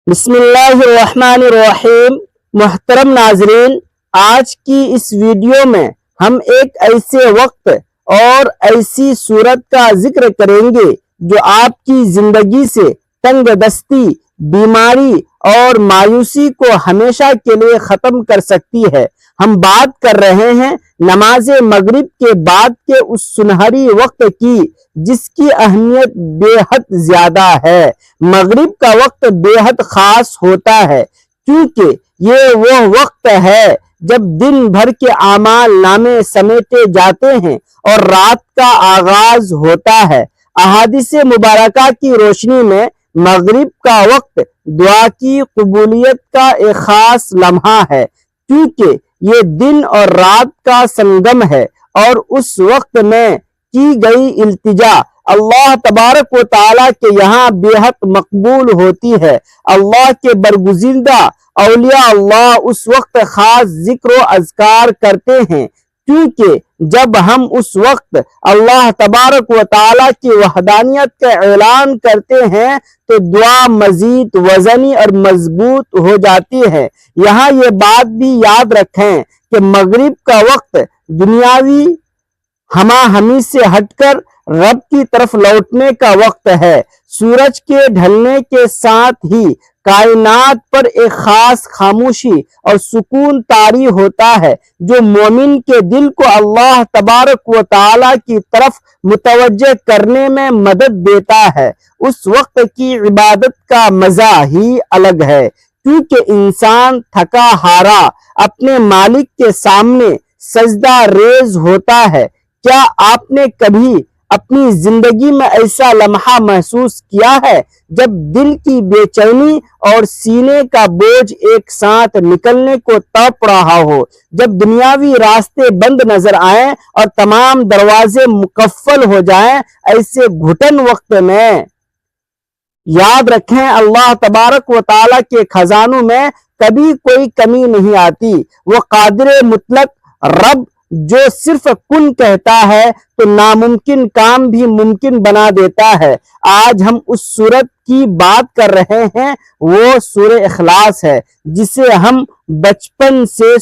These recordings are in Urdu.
بسم اللہ الرحمن الرحیم۔ محترم ناظرین، آج کی اس ویڈیو میں ہم ایک ایسے وقت اور ایسی صورت کا ذکر کریں گے جو آپ کی زندگی سے تنگ دستی، بیماری اور مایوسی کو ہمیشہ کے لیے ختم کر سکتی ہے۔ ہم بات کر رہے ہیں نماز مغرب کے بعد کے اس سنہری وقت کی جس کی اہمیت بے حد زیادہ ہے۔ مغرب کا وقت بے حد خاص ہوتا ہے کیونکہ یہ وہ وقت ہے جب دن بھر کے اعمال نامے سمیٹے جاتے ہیں اور رات کا آغاز ہوتا ہے۔ احادیث مبارکہ کی روشنی میں مغرب کا وقت دعا کی قبولیت کا ایک خاص لمحہ ہے کیونکہ یہ دن اور رات کا سنگم ہے اور اس وقت میں کی گئی التجا اللہ تبارک و تعالیٰ کے یہاں بے حد مقبول ہوتی ہے۔ اللہ کے برگزیدہ اولیاء اللہ اس وقت خاص ذکر و اذکار کرتے ہیں کیونکہ جب ہم اس وقت اللہ تبارک و تعالیٰ کی وحدانیت کا اعلان کرتے ہیں تو دعا مزید وزنی اور مضبوط ہو جاتی ہے۔ یہاں یہ بات بھی یاد رکھیں کہ مغرب کا وقت دنیاوی ہما ہمی سے ہٹ کر رب کی طرف لوٹنے کا وقت ہے۔ سورج کے ڈھلنے کے ساتھ ہی کائنات پر ایک خاص خاموشی اور سکون طاری ہوتا ہے جو مومن کے دل کو اللہ تبارک و تعالیٰ کی طرف متوجہ کرنے میں مدد دیتا ہے۔ اس وقت کی عبادت کا مزہ ہی الگ ہے کیونکہ انسان تھکا ہارا اپنے مالک کے سامنے سجدہ ریز ہوتا ہے۔ کیا آپ نے کبھی اپنی زندگی میں ایسا لمحہ محسوس کیا ہے جب دل کی بے چینی اور سینے کا بوجھ ایک ساتھ نکلنے کو تڑپ رہا ہو، جب دنیاوی راستے بند نظر آئیں اور تمام دروازے مقفل ہو جائیں؟ ایسے گھٹن وقت میں یاد رکھیں اللہ تبارک و تعالیٰ کے خزانوں میں کبھی کوئی کمی نہیں آتی۔ وہ قادر مطلق رب جو صرف کن کہتا ہے تو ناممکن کام بھی ممکن بنا دیتا ہے۔ آج ہم اس سورت کی بات کر رہے ہیں، وہ سورہ اخلاص ہے جسے ہم بچپن سے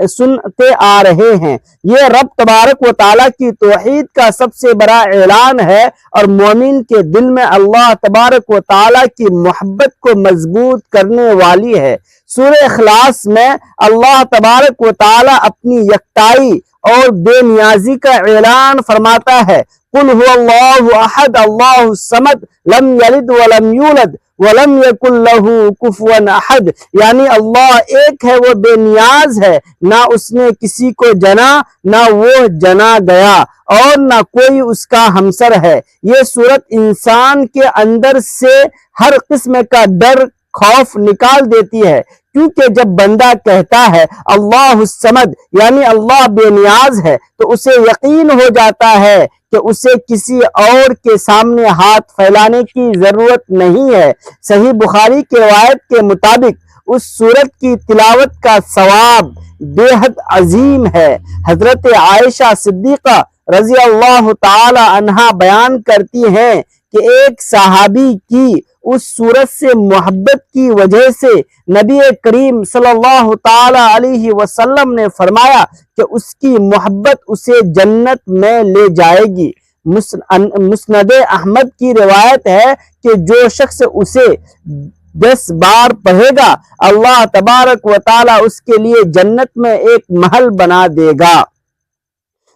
سنتے آ رہے ہیں۔ یہ رب تبارک و تعالیٰ کی توحید کا سب سے بڑا اعلان ہے اور مومن کے دل میں اللہ تبارک و تعالیٰ کی محبت کو مضبوط کرنے والی ہے۔ سورہ اخلاص میں اللہ تبارک و تعالیٰ اپنی یکتائی اور بے نیازی کا اعلان فرماتا ہے۔ قل هو اللہ احد اللہ الصمد لم یلد ولم یولد ولم یکن لہ کفوا احد، یعنی اللہ ایک ہے، وہ بے نیاز ہے، نہ اس نے کسی کو جنا نہ وہ جنا گیا اور نہ کوئی اس کا ہمسر ہے۔ یہ سورت انسان کے اندر سے ہر قسم کا ڈر خوف نکال دیتی ہے کیونکہ جب بندہ کہتا ہے اللہ الصمد یعنی اللہ بے نیاز ہے تو اسے یقین ہو جاتا ہے کہ اسے کسی اور کے سامنے ہاتھ پھیلانے کی ضرورت نہیں ہے۔ صحیح بخاری کی روایت کے مطابق اس سورت کی تلاوت کا ثواب بے حد عظیم ہے۔ حضرت عائشہ صدیقہ رضی اللہ تعالی عنہا بیان کرتی ہیں کہ ایک صحابی کی اس سورت سے محبت کی وجہ سے نبی کریم صلی اللہ تعالی علیہ وسلم نے فرمایا کہ اس کی محبت اسے جنت میں لے جائے گی۔ مسند احمد کی روایت ہے کہ جو شخص اسے 10 بار پڑھے گا اللہ تبارک و تعالی اس کے لیے جنت میں ایک محل بنا دے گا۔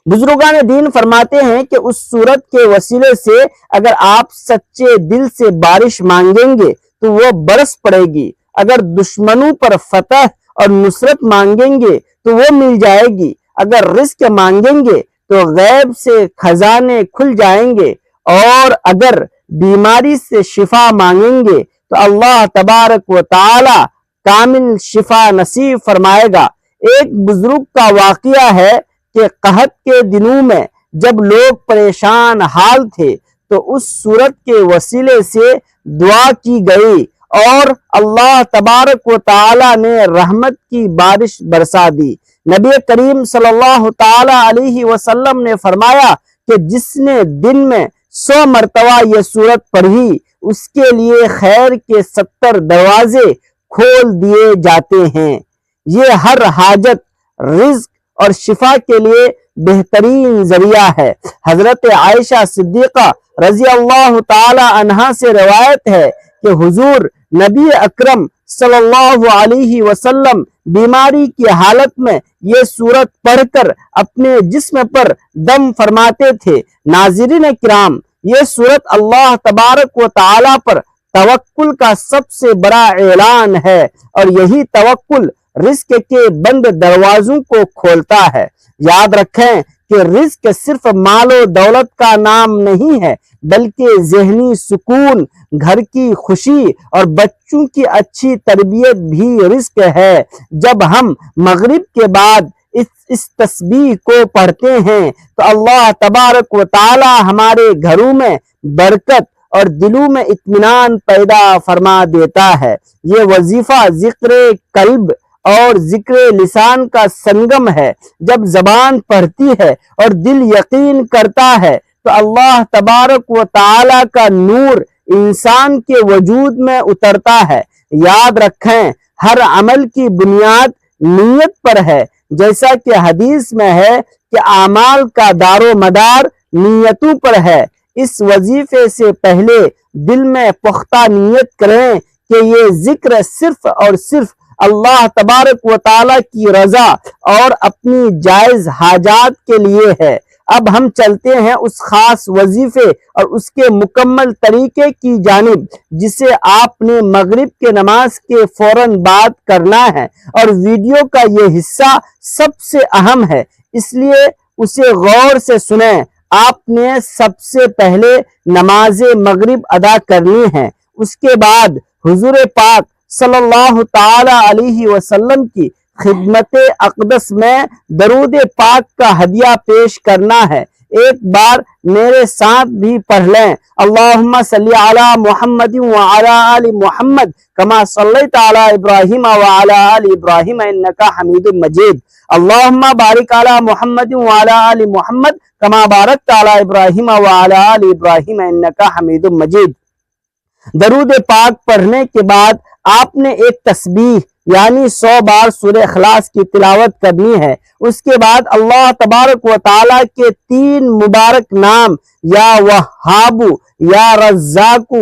بزرگان دین فرماتے ہیں کہ اس سورت کے وسیلے سے اگر آپ سچے دل سے بارش مانگیں گے تو وہ برس پڑے گی، اگر دشمنوں پر فتح اور نصرت مانگیں گے تو وہ مل جائے گی، اگر رزق مانگیں گے تو غیب سے خزانے کھل جائیں گے اور اگر بیماری سے شفا مانگیں گے تو اللہ تبارک و تعالی کامل شفا نصیب فرمائے گا۔ ایک بزرگ کا واقعہ ہے کہ قحط کے دنوں میں جب لوگ پریشان حال تھے تو اس سورت کے وسیلے سے دعا کی گئی اور اللہ تبارک و تعالی نے رحمت کی بارش برسا دی۔ نبی کریم صلی اللہ تعالی علیہ وسلم نے فرمایا کہ جس نے دن میں 100 مرتبہ یہ سورت پڑھی اس کے لیے خیر کے 70 دروازے کھول دیے جاتے ہیں۔ یہ ہر حاجت، رزق اور شفا کے لیے بہترین ذریعہ ہے۔ حضرت عائشہ صدیقہ رضی اللہ تعالی عنہا سے روایت ہے کہ حضور نبی اکرم صلی اللہ علیہ وسلم بیماری کی حالت میں یہ سورت پڑھ کر اپنے جسم پر دم فرماتے تھے۔ ناظرین کرام، یہ سورت اللہ تبارک و تعالی پر توکل کا سب سے بڑا اعلان ہے، اور یہی توکل رزق کے بند دروازوں کو کھولتا ہے۔ یاد رکھیں کہ رزق صرف مال و دولت کا نام نہیں ہے، بلکہ ذہنی سکون، گھر کی خوشی اور بچوں کی اچھی تربیت بھی رزق ہے۔ جب ہم مغرب کے بعد اس تسبیح کو پڑھتے ہیں تو اللہ تبارک و تعالی ہمارے گھروں میں برکت اور دلوں میں اطمینان پیدا فرما دیتا ہے۔ یہ وظیفہ ذکر قلب اور ذکر لسان کا سنگم ہے۔ جب زبان پڑھتی ہے اور دل یقین کرتا ہے تو اللہ تبارک و تعالی کا نور انسان کے وجود میں اترتا ہے۔ یاد رکھیں، ہر عمل کی بنیاد نیت پر ہے، جیسا کہ حدیث میں ہے کہ اعمال کا دار و مدار نیتوں پر ہے۔ اس وظیفے سے پہلے دل میں پختہ نیت کریں کہ یہ ذکر صرف اور صرف اللہ تبارک و تعالی کی رضا اور اپنی جائز حاجات کے لیے ہے۔ اب ہم چلتے ہیں اس خاص وظیفے اور اس کے مکمل طریقے کی جانب جسے آپ نے مغرب کے نماز کے فوراً بعد کرنا ہے، اور ویڈیو کا یہ حصہ سب سے اہم ہے، اس لیے اسے غور سے سنیں۔ آپ نے سب سے پہلے نماز مغرب ادا کرنی ہے، اس کے بعد حضور پاک صلی اللہ تعالی علیہ وسلم کی خدمت اقدس میں درود پاک کا ہدیہ پیش کرنا ہے۔ ایک بار میرے ساتھ بھی پڑھ لیں، اللہم صلی علی محمد وعلی آل محمد کما صلیت علی ابراہیم وعلی آل ابراہیم انکا حمید مجید، اللہم بارک علی محمد وعلی آل محمد کما بارکت علی ابراہیم وعلی آل ابراہیم انکا حمید مجید۔ درود پاک پڑھنے کے بعد آپ نے ایک تسبیح یعنی 100 بار سورہ اخلاص کی تلاوت کرنی ہے۔ اس کے بعد اللہ تبارک و تعالی کے 3 مبارک نام یا وہاب، یا رزاق،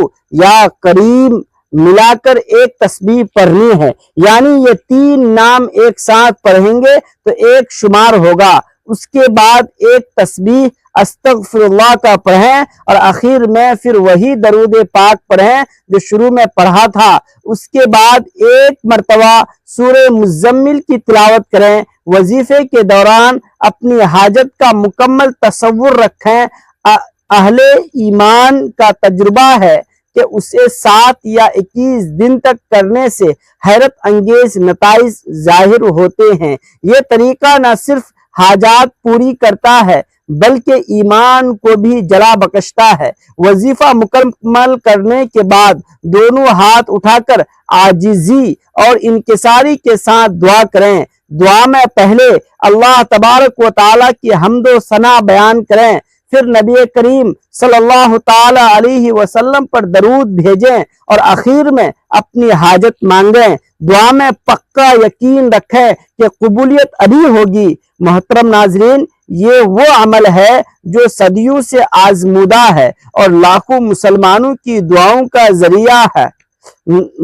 یا کریم ملا کر ایک تسبیح پڑھنی ہے، یعنی یہ 3 نام ایک ساتھ پڑھیں گے تو ایک شمار ہوگا۔ اس کے بعد ایک تسبیح استغفر اللہ کا پڑھیں، اور آخر میں پھر وہی درود پاک پڑھیں جو شروع میں پڑھا تھا۔ اس کے بعد ایک مرتبہ سورہ مزمل کی تلاوت کریں۔ وظیفے کے دوران اپنی حاجت کا مکمل تصور رکھیں۔ اہل ایمان کا تجربہ ہے کہ اسے 7 یا 21 دن تک کرنے سے حیرت انگیز نتائج ظاہر ہوتے ہیں۔ یہ طریقہ نہ صرف حاجات پوری کرتا ہے بلکہ ایمان کو بھی جلا بخشتا ہے۔ وظیفہ مکمل کرنے کے بعد دونوں ہاتھ اٹھا کر عاجزی اور انکساری کے ساتھ دعا کریں۔ دعا میں پہلے اللہ تبارک و تعالی کی حمد و ثنا بیان کریں، پھر نبی کریم صلی اللہ تعالی علیہ وسلم پر درود بھیجیں، اور آخر میں اپنی حاجت مانگیں۔ دعا میں پکا یقین رکھیں کہ قبولیت ابھی ہوگی۔ محترم ناظرین، یہ وہ عمل ہے جو صدیوں سے آزمودہ ہے اور لاکھوں مسلمانوں کی دعاؤں کا ذریعہ ہے۔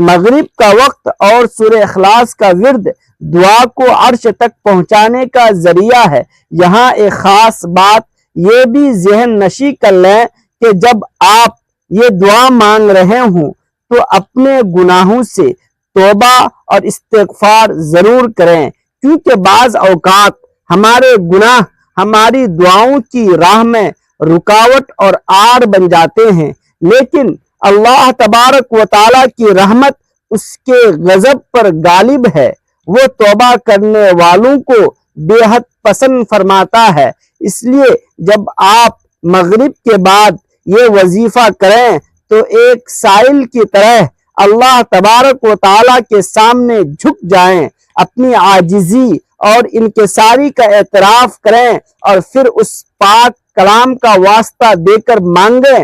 مغرب کا وقت اور سورہ اخلاص کا ورد دعا کو عرش تک پہنچانے کا ذریعہ ہے۔ یہاں ایک خاص بات یہ بھی ذہن نشی کر لیں کہ جب آپ یہ دعا مانگ رہے ہوں تو اپنے گناہوں سے توبہ اور استغفار ضرور کریں، کیونکہ بعض اوقات ہمارے گناہ ہماری دعاؤں کی راہ میں رکاوٹ اور آڑ بن جاتے ہیں، لیکن اللہ تبارک و تعالی کی رحمت اس کے غضب پر غالب ہے۔ وہ توبہ کرنے والوں کو بے حد پسند فرماتا ہے۔ اس لیے جب آپ مغرب کے بعد یہ وظیفہ کریں تو ایک سائل کی طرح اللہ تبارک و تعالی کے سامنے جھک جائیں، اپنی عاجزی اور انکساری کا اعتراف کریں، اور پھر اس پاک کلام کا واسطہ دے کر مانگیں